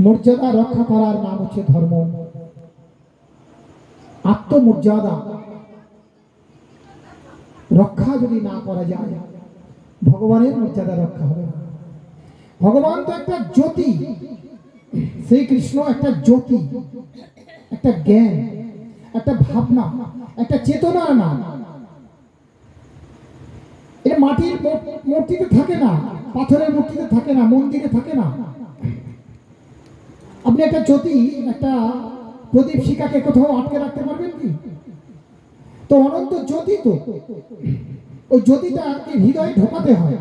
মর্যাদা রক্ষা করার নাম হচ্ছে ধর্ম। আত্মমর্যাদা রক্ষা যদি না করা যায়, ভগবানের মর্যাদা রক্ষা হবে না। ভগবান তো একটা জ্যোতি, শ্রীকৃষ্ণ একটা জ্যোতি, একটা জ্ঞান, একটা ভাবনা, একটা চেতনার নাম। এটা মাটির মূর্তিতে থাকে না, পাথরের মূর্তিতে থাকে না, মন্দিরে থাকে না। আপনি একটা জ্যোতি, একটা প্রদীপ শিখাকে কোথাও আটকে রাখতে পারবেন কি? তো অনন্ত জ্যোতি, তো ওই জ্যোতিটা হৃদয়ে ঢোকাতে হয়।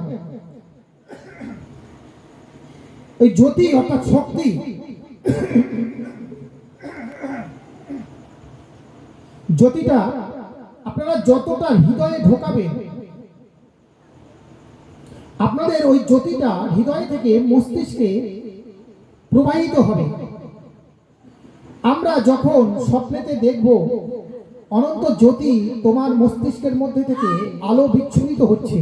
ওই জ্যোতি অর্থাৎ শক্তি, জ্যোতিটা আপনারা যতটা হৃদয়ে ঢোকাবেন, আপনাদের ওই জ্যোতিটা হৃদয় থেকে মস্তিষ্কে প্রবাহিত হবে। আমরা যখন স্বপ্নেতে দেখব অনন্ত জ্যোতি তোমার মস্তিষ্কের মধ্যে থেকে আলো বিচ্ছুরিত হচ্ছে,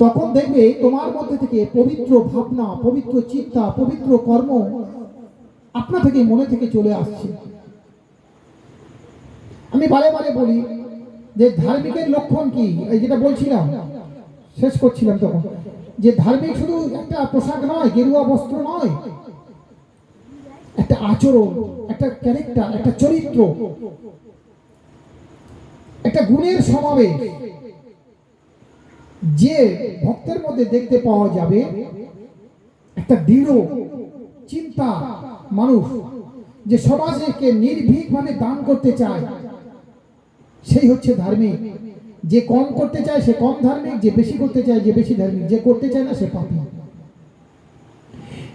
তখন দেখবে তোমার মধ্যে থেকে পবিত্র ভাবনা, পবিত্র চিন্তা, পবিত্র কর্ম আপনা থেকে মনে থেকে চলে আসছে। আমি বারে বারে বলি যে ধার্মিকের লক্ষণ কি, এই যেটা বলছিলাম, শেষ করছিলাম তখন, যে ধার্মিক শুধু একটা পোশাক নয়, গেরুয়া বস্ত্র নয়, একটা আচরণ, একটা ক্যারেক্টার, একটা চরিত্র, একটা গুণের সমাবেশ। যে ভক্তের মধ্যে দেখতে পাওয়া যাবে একটা দৃঢ় চিন্তা মানুষ, যে সমাজকে নির্ভীকভাবে দান করতে চায়, সেই হচ্ছে ধার্মিক। যে কম করতে চায় সে কম ধার্মিক, যে বেশি করতে চায় যে বেশি ধার্মিক, যে করতে চায় না সে পাপী।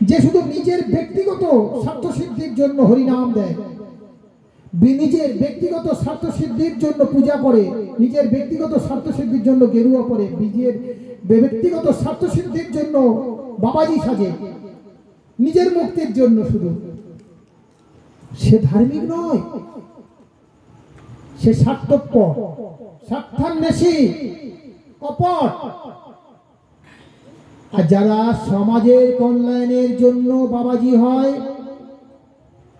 যে শুধু নিজের ব্যক্তিগত স্বার্থ সিদ্ধির জন্য হরিনাম দেয়, নিজের ব্যক্তিগত স্বার্থ সিদ্ধির জন্য পূজা করে, নিজের ব্যক্তিগত স্বার্থ সিদ্ধির জন্য গেরুয়া পরে, নিজের ব্যক্তিগত স্বার্থ সিদ্ধির জন্য বাবাজি সাজে, নিজের মুক্তির জন্য শুধু, সে ধার্মিক নয়, সে স্বার্থপর, স্বার্থান্বেষী, কপট। আর যারা সমাজের কল্যাণের জন্য বাবাজি হয়,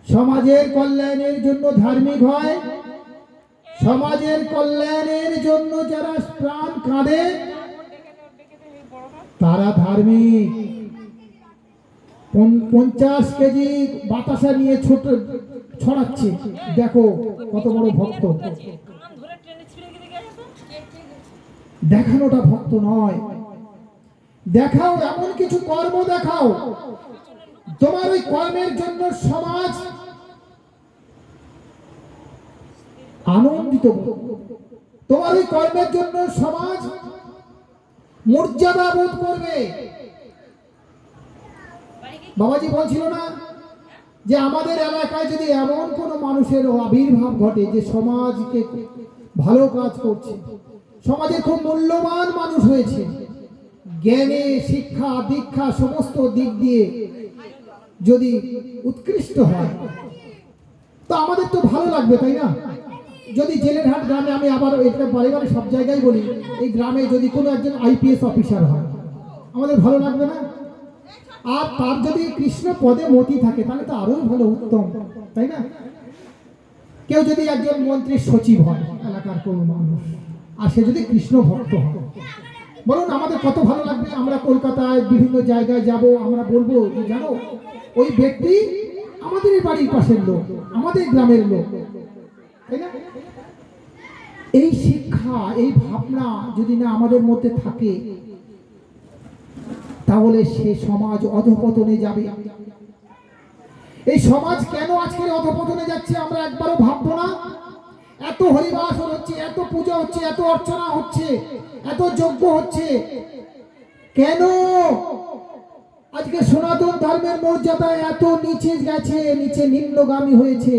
সমাজের কল্যাণের জন্য ধার্মিক হয়, সমাজের কল্যাণের জন্য যারা প্রাণ কাঁদে, তারা ধার্মিক। 50 কেজি বাতাসা নিয়ে ছড়াচ্ছে, দেখো কত বড় ভক্ত। দেখানোটা ভক্ত নয়। দেখাও, এমন কিছু কর্ম দেখাও, তোমার ওই কর্মের জন্য সমাজ আনন্দিত, তোমার ওই কর্মের জন্য সমাজ মর্যাদা বোধ করবে। বাবাজি বলছিল না যে আমাদের এলাকায় যদি এমন কোন মানুষের আবির্ভাব ঘটে যে সমাজকে ভালো কাজ করছে, সমাজে খুব মূল্যবান মানুষ হয়েছে, জ্ঞানে, শিক্ষা, দীক্ষা সমস্ত দিক দিয়ে যদি উৎকৃষ্ট হয়, তো আমাদের তো ভালো লাগবে, তাই না? যদি জেলেরহাট গ্রামে, আমি আবার এটা বারে বারে সব জায়গায় বলি, এই গ্রামে যদি কোনো একজন IPS অফিসার হয়, আমাদের ভালো লাগবে না? আর তার যদি কৃষ্ণ পদে মতি থাকে, তাহলে তো আরো ভালো, উত্তম, তাই না? কেউ যদি একজন মন্ত্রীর সচিব হয়, এলাকার কোন মানুষ, আর সে যদি কৃষ্ণ ভক্ত হয়, বলুন আমাদের কত ভালো লাগবে। আমরা কলকাতায় বিভিন্ন জায়গায় যাব, আমরা বলবো যে জানো ওই ব্যক্তি আমাদের বাড়ির পাশের লোক, আমাদের গ্রামের লোক, তাই না? এই শিক্ষা, এই ভাবনা যদি না আমাদের মধ্যে থাকে, তাহলে সে সমাজ অধঃপতনে যাবে। এই সমাজ কেন আজকের অধঃপতনে যাচ্ছে আমরা একবারও ভাববো না? এত হরিবাসর হচ্ছে, এত পূজা হচ্ছে, এত অর্চনা হচ্ছে, এত যজ্ঞ হচ্ছে, কেন আজকে সনাতন ধর্মের মর্যাদা এত নিচে গেছে, নিচে নিম্নগামী হয়েছে?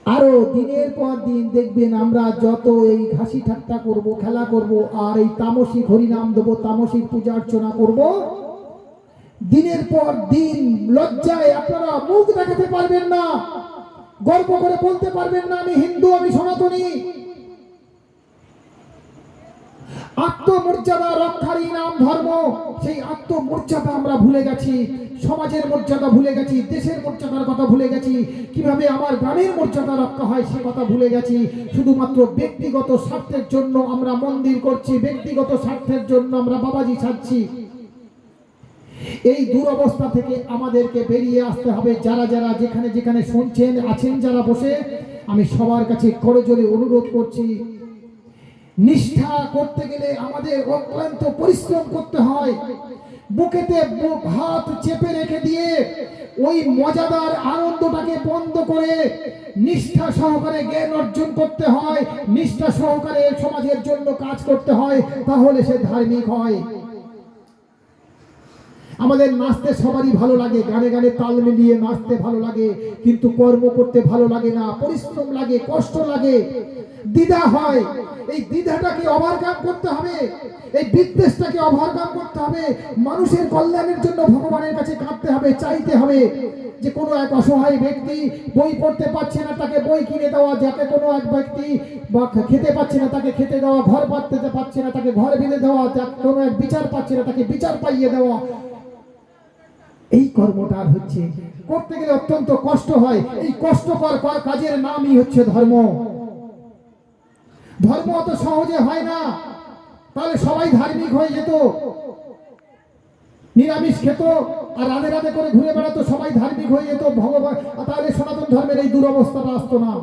আরো দিনের পর দিন দেখবেন আমরা যত এই হাসি ঠাট্টা করব, খেলা করব, আর এই তামসিক হরিনাম দেব, তামসিক পূজা অর্চনা করব, দিনের পর দিন লজ্জায় আপনারা মুখ দেখাতে পারবেন না, গর্ব করে বলতে পারবেন না আমি হিন্দু, আমি সনাতনী। আত্মমর্যাদা রক্ষারই নাম ধর্ম। সেই আত্মমর্যাদা আমরা ভুলে গেছি, সমাজের মর্যাদা ভুলে গেছি, দেশের মর্যাদার কথা ভুলে গেছি, কিভাবে আমার গ্রামের মর্যাদা রক্ষা হয় সে কথা ভুলে গেছি। শুধুমাত্র ব্যক্তিগত স্বার্থের জন্য আমরা মন্দির করছি, ব্যক্তিগত স্বার্থের জন্য আমরা বাবাজি সাজছি। এই দুরবস্থা থেকে আমাদেরকে বেরিয়ে আসতে হবে। যারা যারা যেখানে যেখানে শুনছেন আছেন, যারা বসে, আমি সবার কাছে করজোড়ে অনুরোধ করছি, নিষ্ঠা করতে গেলে আমাদের অক্লান্ত পরিশ্রম করতে হয়। বুকেতে হাত চেপে রেখে দিয়ে ওই মজাদার আনন্দটাকে বন্ধ করে নিষ্ঠা সহকারে জ্ঞান অর্জন করতে হয়, নিষ্ঠা সহকারে সমাজের জন্য কাজ করতে হয়, তাহলে সে ধার্মিক হয়। আমাদের নাচতে সবারই ভালো লাগে, গানে গানে তাল মিলিয়ে নাচতে ভালো লাগে, কিন্তু কর্ম করতে ভালো লাগে না, পরিশ্রম লাগে, কষ্ট লাগে, দ্বিধা হয়। এই দ্বিধাটাকে ওভারকাম করতে হবে, এই বিদ্বেষটাকে ওভারকাম করতে হবে। মানুষের কল্যাণের জন্য ভগবানের কাছে কাঁদতে হবে, চাইতে হবে যে কোনো এক অসহায় ব্যক্তি বই পড়তে পারছে না, তাকে বই কিনে দেওয়া, যাতে কোনো এক ব্যক্তি খেতে পাচ্ছে না তাকে খেতে দেওয়া, ঘর পাততে পারছে না তাকে ঘর বেঁধে দেওয়া, কোনো এক বিচার পাচ্ছে না তাকে বিচার পাইয়ে দেওয়া। এই কর্মটা হচ্ছে করতে গেলে অত্যন্ত কষ্ট হয়। এই কষ্টকর কাজের নামই হচ্ছে ধর্ম। ধর্ম অত সহজে হয় না, তাহলে সবাই ধার্মিক হয়ে যেত, নিরামিষ খেত আর রাধে রাধে করে ঘুরে বেড়াতো, সবাই ধার্মিক হয়ে যেত ভগবান, তাহলে সনাতন ধর্মের এই দুরবস্থাটা আসতো না।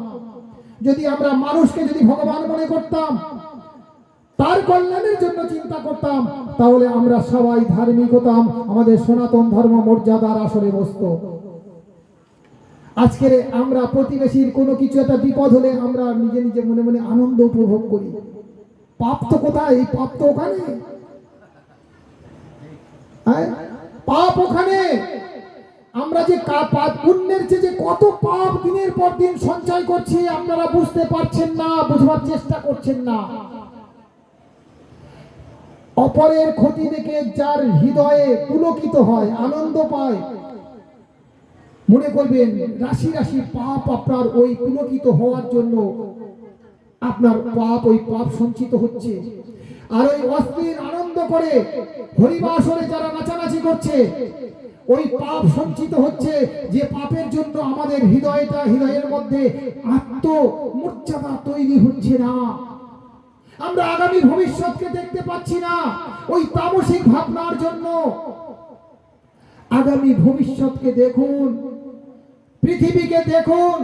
যদি আমরা মানুষকে যদি ভগবান মনে করতাম, তার কল্যাণের জন্য চিন্তা করতাম, তাহলে আমরা সবাই ধার্মিক হতাম, আমাদের সনাতন ধর্ম মর্যাদার আসরে বসত। আজকে আমরা প্রতিবেশীর কোনো কিছু একটা বিপদ হলে আমরা নিজে নিজে মনে মনে আনন্দ উপভোগ করি। পাপ তো কোথায়? এই পাপ তো ওখানে, পাপ ওখানে। আমরা যে পুণ্যের চেয়ে কত পাপ দিনের পর দিন সঞ্চয় করছি, আপনারা বুঝতে পারছেন না, বুঝবার চেষ্টা করছেন না। অপরের ক্ষতি দেখে যার হৃদয়ে পুলকিত হয়, আনন্দ পায়, মনে করবেন রাশি রাশি পাপ আপনার ওই পুলকিত হওয়ার জন্য আপনার পাপ, ওই পাপ সঞ্চিত হচ্ছে। আর ওই অস্থির আনন্দ করে হরিবাসরে যারা নাচানাচি করছে, ওই পাপ সঞ্চিত হচ্ছে, যে পাপের জন্য আমাদের হৃদয়ের মধ্যে আত্মমর্যাদা তৈরি হচ্ছে না। আমরা আগামী ভবিষ্যৎকে দেখতে পাচ্ছি না ওই তামসিক ভাবনার জন্য। আগামী ভবিষ্যৎকে দেখুন, পৃথিবীকে দেখুন,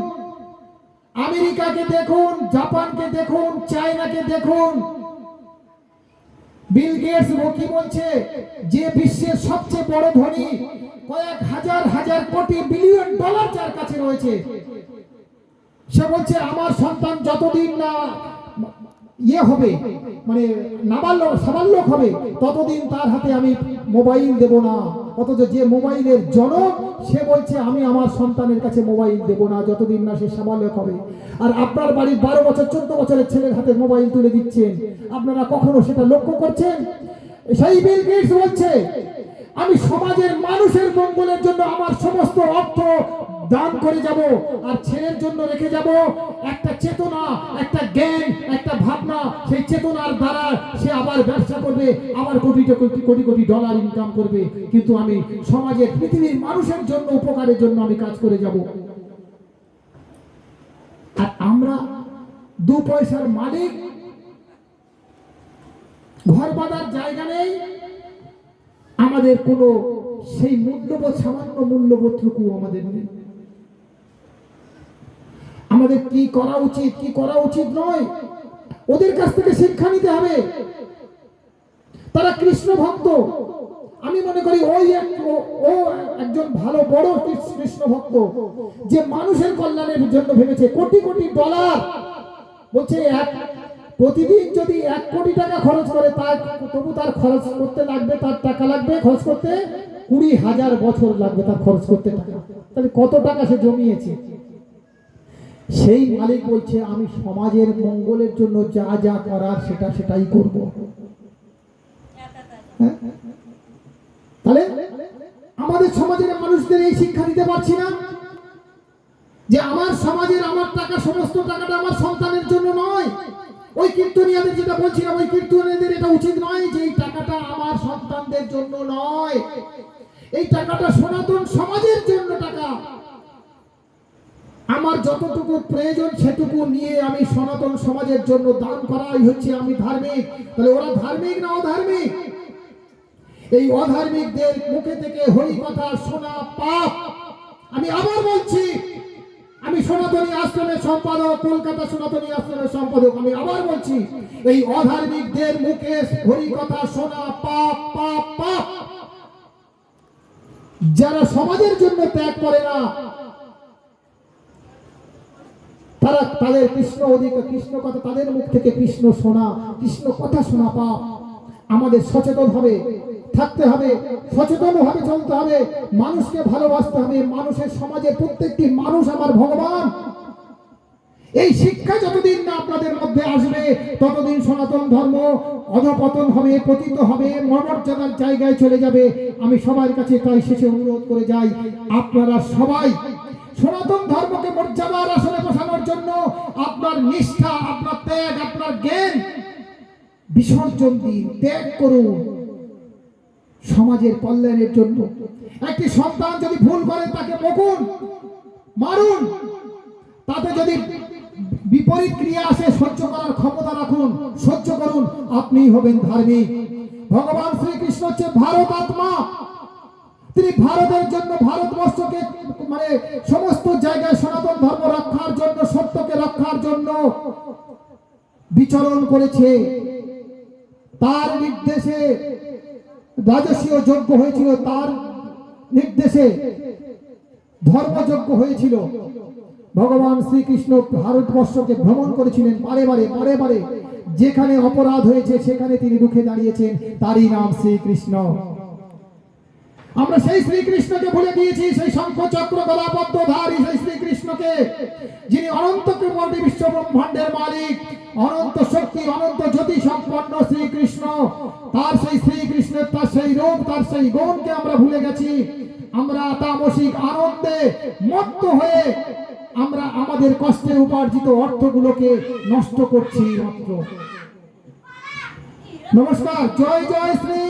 আমেরিকাকে দেখুন, জাপানকে দেখুন, চায়নাকে দেখুন। বিল গেটস কি বলছে, যে বিশ্বের সবচেয়ে বড় ধনী, কয়েক হাজার হাজার কোটি বিলিয়ন ডলার যার কাছে রয়েছে, সে বলছে আমার সন্তান যতদিন না হবে, মানে সাবাল্যক হবে, ততদিন তার হাতে আমি মোবাইল দেব না। অথচ যে মোবাইলের জনক, সে বলছে আমি আমার সন্তানের কাছে মোবাইল দেব না যতদিন না সে সাবাল্যক হবে। আর আপনার বাড়ির 12 বছর 14 বছরের ছেলের হাতে মোবাইল তুলে দিচ্ছেন, আপনারা কখনো সেটা লক্ষ্য করছেন? সেই বিল গেটস বলছে আমি সমাজের মানুষের মঙ্গলের জন্য আমার সমস্ত অর্থ দান করে যাব, আর ছেলের জন্য রেখে যাব একটা চেতনা, একটা জ্ঞান, একটা ভাবনা। সেই চেতনার দ্বারা সে আবার ব্যবসা করবে, আবার কোটি কোটি কোটি ডলার ইনকাম করবে, কিন্তু আমি সমাজের পৃথিবীর মানুষের জন্য, উপকারের জন্য আমি কাজ করে যাব। আর আমরা 2 পয়সার মালিক, ঘর বাঁধার জায়গা নেই, আমাদের কোনো সেই মূল্যবোধ, সামান্য মূল্যবোধটুকু আমাদের নেই। আমাদের কি করা উচিত, কি করা উচিত নয়, ওদের কাছ থেকে শিক্ষা নিতে হবে। তারা কৃষ্ণ ভক্ত, আমি মনে করি ও একজন ভালো বড় কৃষ্ণ ভক্ত, যে মানুষের কল্যাণের জন্য ভেবেছে। কোটি কোটি ডলার বলছে, প্রতিদিন যদি 1 কোটি টাকা খরচ করে, তবু তার খরচ করতে লাগবে, তার টাকা লাগবে খরচ করতে 20,000 বছর লাগবে তার খরচ করতে টাকা। তাহলে কত টাকা সে জমিয়েছে। সেই মালিক বলছে আমি সমাজের মঙ্গলের জন্য যা যা করার সেটাই করব। তাহলে আমাদের সমাজের মানুষদের এই শিক্ষা দিতে পারছি না যে আমার সমাজের, আমার টাকা, সমস্ত টাকাটা আমার সন্তানের জন্য নয়, ওই কীর্তনিয়াদের যেটা বলছিলাম, ওই কীর্তনিয়াদের এটা উচিত নয় যে এই টাকাটা আমার সন্তানদের জন্য নয়, এই টাকাটা সনাতন সমাজের জন্য টাকা। আমার যতটুকু প্রয়োজন সেটুকু নিয়ে আমি সনাতন সমাজের জন্য দান করাই হচ্ছে আমি ধার্মিক। তাহলে ওরা ধার্মিক না অধার্মিক? এই অধার্মিকদের মুখে থেকে হরি কথা শোনা পাপ। আমি আবার বলছি, আমি সনাতনী আশ্রমের সম্পাদক, কলকাতা সনাতনী আশ্রমের সম্পাদক, আমি আবার বলছি, এই অধার্মিকদের মুখে হরি কথা শোনা পাপ পাপ পাপ। যারা সমাজের জন্য ত্যাগ করে না, তারা তাদের কৃষ্ণ অধিকার, কৃষ্ণ কথা, তাদের মুখ থেকে কৃষ্ণ শোনা, কৃষ্ণ কথা শোনা পাপ। আমাদের সচেতন হবে থাকতে হবে, সচেতন ভাবে চলতে হবে, মানুষকে ভালোবাসতে হবে। মানুষের সমাজে প্রত্যেকটি মানুষ আমার ভগবান। এই শিক্ষা যতদিন না আপনাদের মধ্যে আসবে ততদিন সনাতন ধর্ম অধপতন হবে, পতিত হবে, মর্যাদার জায়গায় চলে যাবে। আমি সবার কাছে তাই শেষে অনুরোধ করে যাই, আপনারা সবাই সনাতন ধর্মকে মর্যাদার আসনে বসানোর জন্য আপনার নিষ্ঠা, আপনার ত্যাগ, আপনার জ্ঞান বিসর্জন দিন, ত্যাগ করুন সমাজের কল্যাণের জন্য। একটি সন্তান যদি ভুল করে তাকে বকুন, মারুন, তাতে যদি বিপরীত ক্রিয়া আসে সহ্য করার ক্ষমতা রাখুন, সহ্য করুন, আপনিই হবেন ধার্মিক। ভগবান শ্রীকৃষ্ণ হচ্ছে ভারত আত্মা। তিনি ভারতের জন্য, ভারতবর্ষকে মানে সমস্ত জায়গায় সনাতন ধর্ম রক্ষার জন্য, সত্যকে রক্ষার জন্য বিচরণ করেছে। তার নির্দেশে রাজস্বীয় যজ্ঞ হয়েছিল, তার নির্দেশে ধর্মযজ্ঞ হয়েছিল। ভগবান শ্রীকৃষ্ণ ভারতবর্ষকে ভ্রমণ করেছিলেন বারে বারে বারে বারে। যেখানে অপরাধ হয়েছে সেখানে তিনি রুখে দাঁড়িয়েছেন, তারই নাম শ্রীকৃষ্ণ। আমরা সেই শ্রীকৃষ্ণকে ভুলে গিয়েছি, সেই শঙ্খ চক্র গদা পদ্মধারী সেই শ্রীকৃষ্ণকে, যিনি অনন্ত কোটি বিশ্ব ব্রহ্মাণ্ডের মালিক, অনন্ত শক্তি, অনন্ত জ্যোতি সম্পন্ন শ্রীকৃষ্ণ। তার সেই শ্রীকৃষ্ণের, তার সেই রূপ, তার সেই গুণকে আমরা ভুলে গেছি। আমরা তামসিক আনন্দে মত্ত হয়ে আমরা আমাদের কষ্টে উপার্জিত অর্থগুলোকে নষ্ট করছি মাত্র। নমস্কার, জয় জয় শ্রী